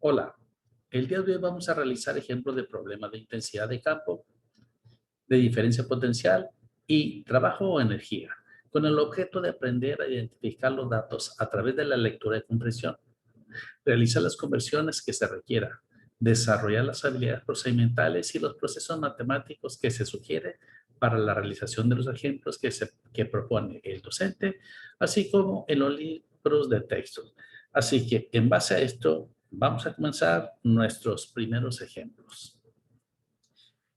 Hola, el día de hoy vamos a realizar ejemplos de problemas de intensidad de campo, de diferencia potencial y trabajo o energía, con el objeto de aprender a identificar los datos a través de la lectura y comprensión, realizar las conversiones que se requieran, desarrollar las habilidades procedimentales y los procesos matemáticos que se sugieren para la realización de los ejemplos que propone el docente, así como en los libros de texto. Así que en base a esto, vamos a comenzar nuestros primeros ejemplos.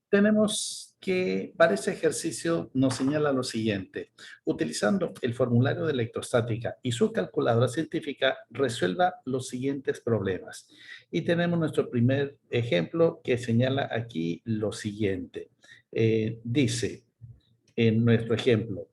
Tenemos que para ese ejercicio nos señala lo siguiente. Utilizando el formulario de electrostática y su calculadora científica, resuelva los siguientes problemas. Y tenemos nuestro primer ejemplo que señala aquí lo siguiente. Dice en nuestro ejemplo,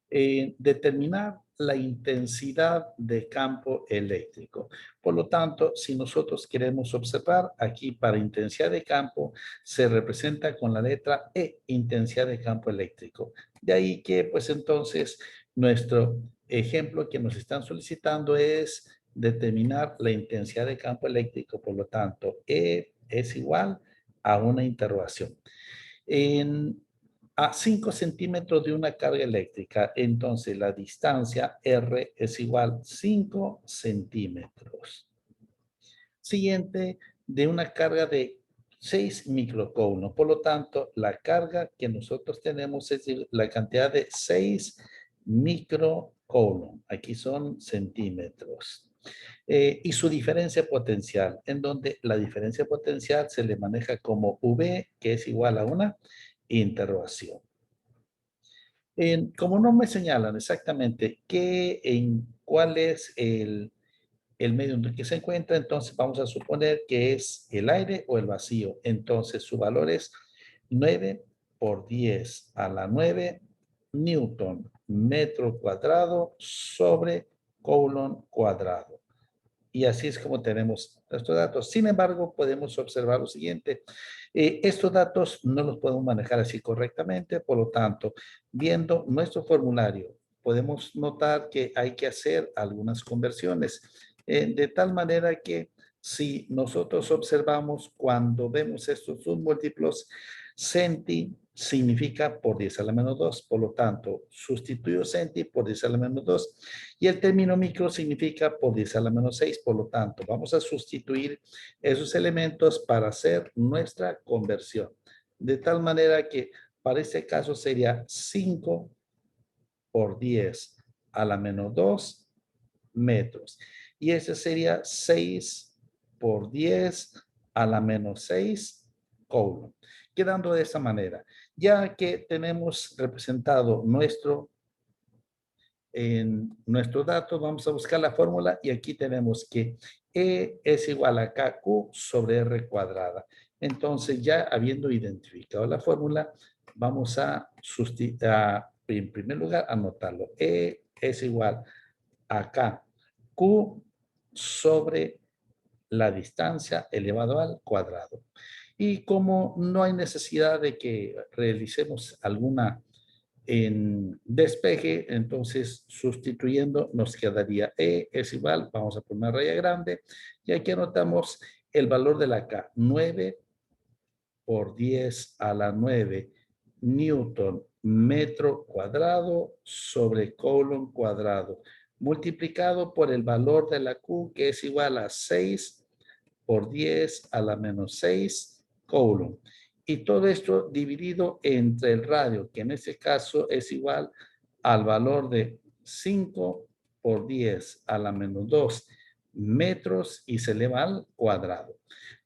determinar la intensidad de campo eléctrico. Por lo tanto, si nosotros queremos observar, aquí para intensidad de campo se representa con la letra E, intensidad de campo eléctrico. De ahí que, pues entonces, nuestro ejemplo que nos están solicitando es determinar la intensidad de campo eléctrico. Por lo tanto, E es igual a una interrogación. En a 5 centímetros de una carga eléctrica. Entonces, la distancia R es igual a 5 centímetros. Siguiente, de una carga de 6 microcoulombs. Por lo tanto, la carga que nosotros tenemos es la cantidad de 6 microcoulombs. Aquí son centímetros. Y su diferencia potencial, en donde la diferencia potencial se le maneja como V, que es igual a una interrogación. Como no me señalan exactamente cuál es el medio en el que se encuentra, entonces vamos a suponer que es el aire o el vacío. Entonces su valor es 9 por 10 a la 9 newton metro cuadrado sobre coulomb cuadrado. Y así es como tenemos estos datos. Sin embargo, podemos observar lo siguiente. Estos datos no los podemos manejar así correctamente, por lo tanto, viendo nuestro formulario, podemos notar que hay que hacer algunas conversiones, de tal manera que si nosotros observamos cuando vemos estos submúltiplos, centi significa por 10 a la menos 2, por lo tanto, sustituyo centi por 10 a la menos 2 y el término micro significa por 10 a la menos 6, por lo tanto, vamos a sustituir esos elementos para hacer nuestra conversión. De tal manera que para este caso sería 5 por 10 a la menos 2 metros. Y ese sería 6 por 10 a la menos 6 coulomb. Quedando de esta manera, ya que tenemos representado en nuestros datos, vamos a buscar la fórmula y aquí tenemos que E es igual a KQ sobre R cuadrada. Entonces, ya habiendo identificado la fórmula, vamos a en primer lugar, anotarlo. E es igual a KQ sobre la distancia elevado al cuadrado. Y como no hay necesidad de que realicemos alguna en despeje, entonces sustituyendo nos quedaría E es igual, vamos a poner una raya grande y aquí anotamos el valor de la K, 9 por 10 a la 9 newton metro cuadrado sobre coulomb cuadrado, multiplicado por el valor de la Q, que es igual a 6 por 10 a la menos 6 coulomb. Y todo esto dividido entre el radio, que en este caso es igual al valor de 5 por 10 a la menos 2 metros y se eleva al cuadrado.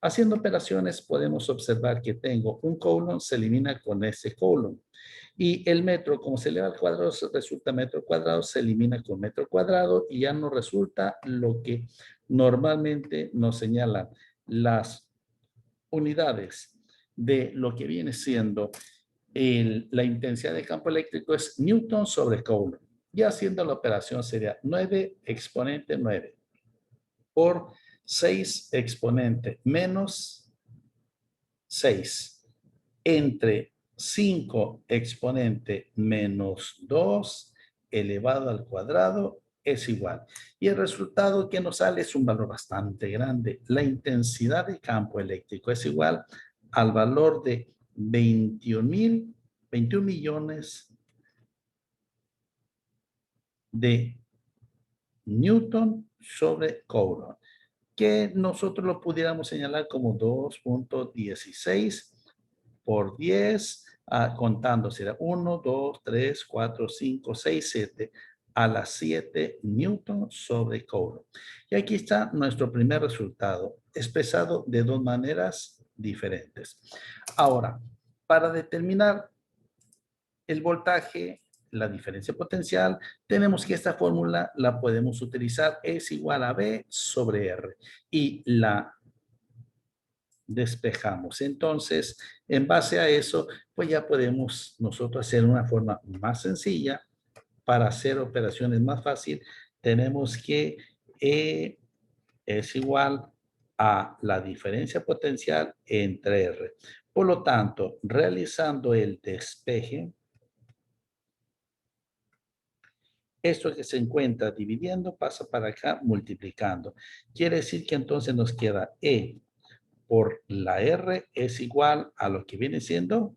Haciendo operaciones podemos observar que tengo un coulomb, se elimina con ese coulomb. Y el metro, como se eleva al cuadrado, resulta metro cuadrado, se elimina con metro cuadrado y ya nos resulta lo que normalmente nos señalan las unidades de lo que viene siendo la intensidad de campo eléctrico es Newton sobre Coulomb. Y haciendo la operación sería 9 exponente 9 por 6 exponente menos 6 entre 5 exponente menos 2 elevado al cuadrado es igual. Y el resultado que nos sale es un valor bastante grande. La intensidad de campo eléctrico es igual al valor de 21 millones de Newton sobre Coulomb, que nosotros lo pudiéramos señalar como 2.16 por 10, contando, será 1, 2, 3, 4, 5, 6, 7, a las 7 Newton sobre Coulomb. Y aquí está nuestro primer resultado, expresado de dos maneras diferentes. Ahora, para determinar el voltaje, la diferencia potencial, tenemos que esta fórmula la podemos utilizar, es igual a B sobre R. Y la despejamos. Entonces, en base a eso, pues ya podemos nosotros hacer una forma más sencilla para hacer operaciones más fácil. Tenemos que E es igual a la diferencia potencial entre R. Por lo tanto, realizando el despeje, esto que se encuentra dividiendo pasa para acá multiplicando. Quiere decir que entonces nos queda E por la R es igual a lo que viene siendo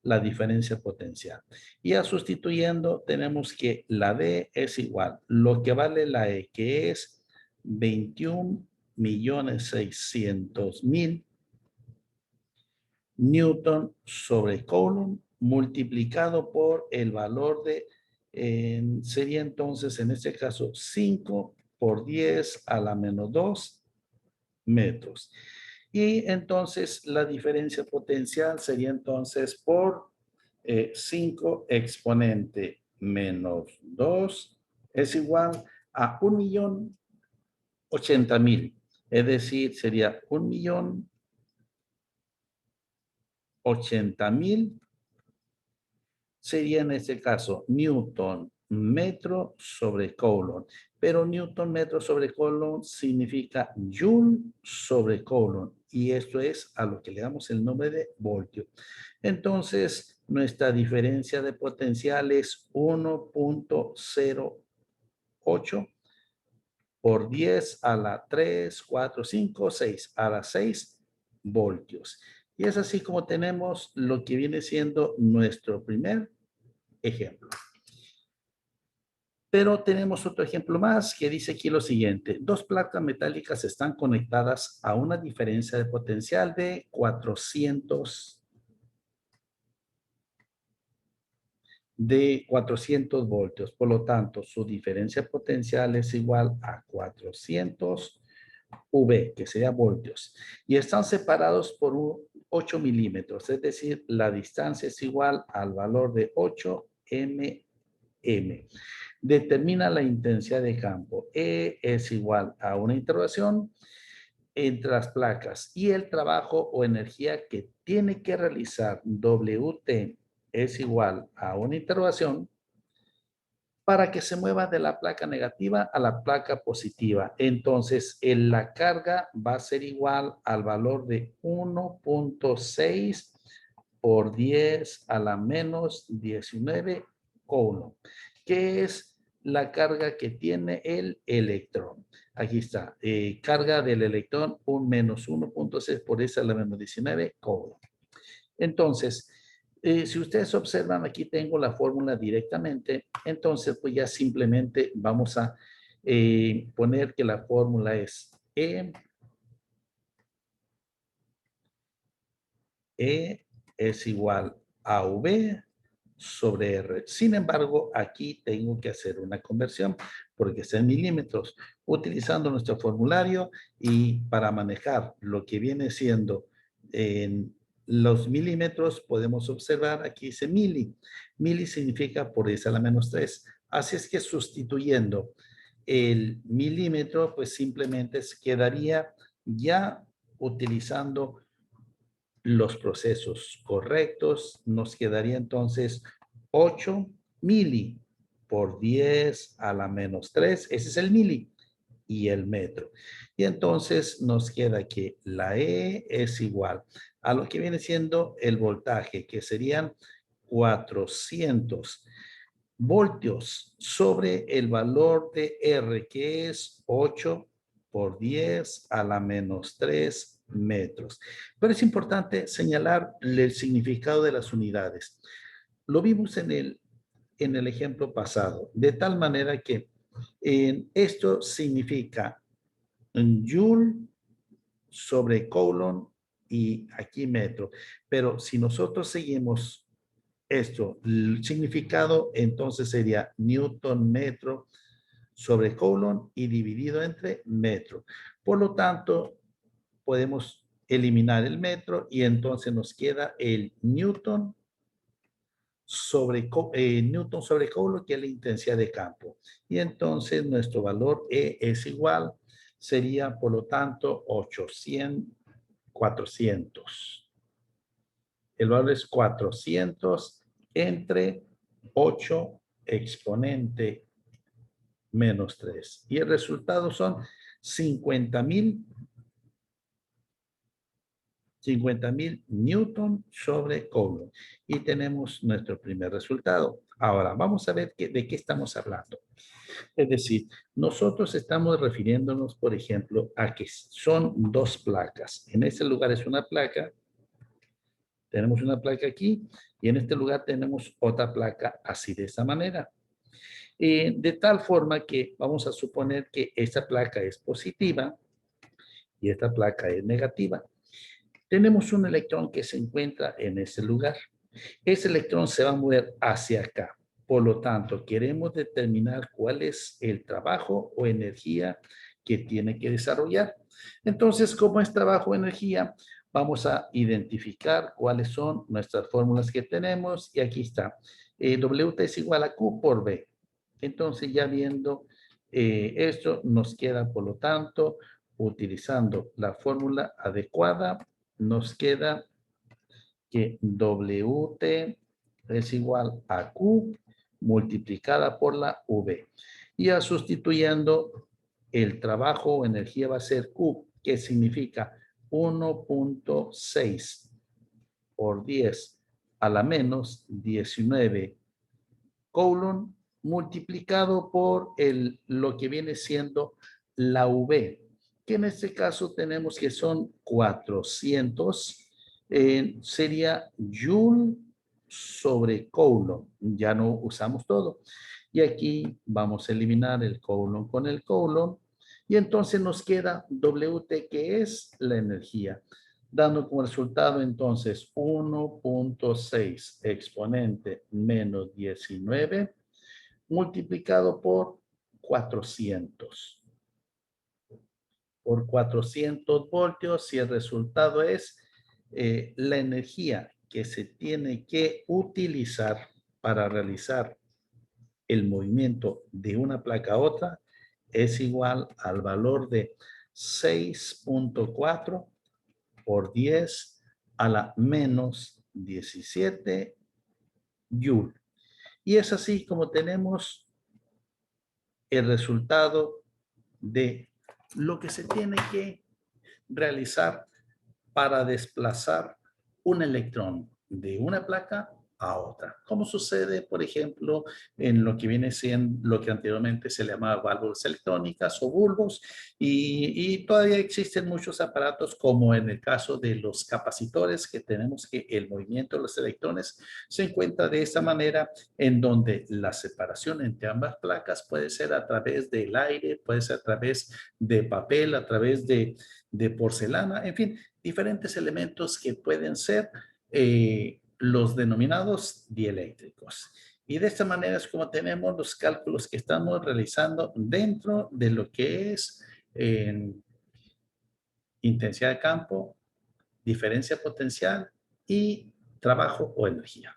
la diferencia potencial. Y ya sustituyendo, tenemos que la D es igual, lo que vale la E, que es 21.600.000 Newton sobre Coulomb multiplicado por el valor de, sería entonces en este caso 5 por 10 a la menos 2 metros. Y entonces la diferencia potencial sería entonces por 5 exponente menos 2 es igual a 1.080.000. Es decir, sería 1.080.000 sería en este caso Newton metro sobre Coulomb. Pero Newton metro sobre Coulomb significa Joule sobre Coulomb. Y esto es a lo que le damos el nombre de voltio. Entonces, nuestra diferencia de potencial es 1.08 por 10 a la 3, 4, 5, 6 a la 6 voltios. Y es así como tenemos lo que viene siendo nuestro primer ejemplo. Pero tenemos otro ejemplo más que dice aquí lo siguiente. Dos placas metálicas están conectadas a una diferencia de potencial de 400 voltios. Por lo tanto, su diferencia potencial es igual a 400 V, que sería voltios. Y están separados por 8 milímetros, es decir, la distancia es igual al valor de 8 mm. Determina la intensidad de campo. E es igual a una interrogación entre las placas y el trabajo o energía que tiene que realizar WT es igual a una interrogación para que se mueva de la placa negativa a la placa positiva. Entonces, la carga va a ser igual al valor de 1.6 por 10 a la menos 19 Coulomb, que es la carga que tiene el electrón. Aquí está, carga del electrón, un menos 1.6 por 10 a la menos 19 Coulomb. Entonces, si ustedes observan, aquí tengo la fórmula directamente. Entonces, pues ya simplemente vamos a poner que la fórmula es E es igual a V sobre R. Sin embargo, aquí tengo que hacer una conversión porque está en milímetros, utilizando nuestro formulario y para manejar lo que viene siendo en los milímetros, podemos observar aquí dice mili. Mili significa por 10 a la menos 3. Así es que sustituyendo el milímetro, pues simplemente quedaría ya utilizando los procesos correctos, nos quedaría entonces 8 mili por 10 a la menos 3, ese es el mili y el metro. Y entonces nos queda que la E es igual a lo que viene siendo el voltaje, que serían 400 voltios sobre el valor de R, que es 8 por 10 a la menos 3 metros. Pero es importante señalar el significado de las unidades. Lo vimos en el ejemplo pasado, de tal manera que esto significa joule sobre colon y aquí metro. Pero si nosotros seguimos esto, el significado entonces sería newton metro sobre colon y dividido entre metro. Por lo tanto, podemos eliminar el metro y entonces nos queda el newton newton sobre colon, que es la intensidad de campo. Y entonces nuestro valor E es igual, sería por lo tanto 400. El valor es 400 entre 8 exponente menos 3. Y el resultado son 50,000 newton sobre colon. Y tenemos nuestro primer resultado. Ahora, vamos a ver de qué estamos hablando. Es decir, nosotros estamos refiriéndonos, por ejemplo, a que son dos placas. En este lugar es una placa, tenemos una placa aquí, y en este lugar tenemos otra placa así de esta manera. De tal forma que vamos a suponer que esta placa es positiva y esta placa es negativa. Tenemos un electrón que se encuentra en ese lugar. Ese electrón se va a mover hacia acá. Por lo tanto, queremos determinar cuál es el trabajo o energía que tiene que desarrollar. Entonces, como es trabajo o energía, vamos a identificar cuáles son nuestras fórmulas que tenemos. Y aquí está. WT es igual a Q por B. Entonces, ya viendo esto, nos queda, por lo tanto, utilizando la fórmula adecuada, nos queda que WT es igual a Q multiplicada por la V. Y ya sustituyendo, el trabajo o energía va a ser Q, que significa 1.6 por 10 a la menos 19 colon multiplicado por lo que viene siendo la V, que en este caso tenemos que son 400, sería joule sobre colon. Ya no usamos todo. Y aquí vamos a eliminar el colon con el colon. Y entonces nos queda WT, que es la energía, dando como resultado entonces 1.6 exponente menos 19 multiplicado por 400. Por 400 voltios, y el resultado es la energía que se tiene que utilizar para realizar el movimiento de una placa a otra es igual al valor de 6.4 por 10 a la menos 17 joule. Y es así como tenemos el resultado de lo que se tiene que realizar para desplazar un electrón de una placa a otra. Como sucede, por ejemplo, en lo que viene siendo lo que anteriormente se le llamaba válvulas electrónicas o bulbos, y todavía existen muchos aparatos, como en el caso de los capacitores, que tenemos que el movimiento de los electrones se encuentra de esta manera, en donde la separación entre ambas placas puede ser a través del aire, puede ser a través de papel, a través de porcelana, en fin, diferentes elementos que pueden ser los denominados dieléctricos. Y de esta manera es como tenemos los cálculos que estamos realizando dentro de lo que es intensidad de campo, diferencia potencial y trabajo o energía.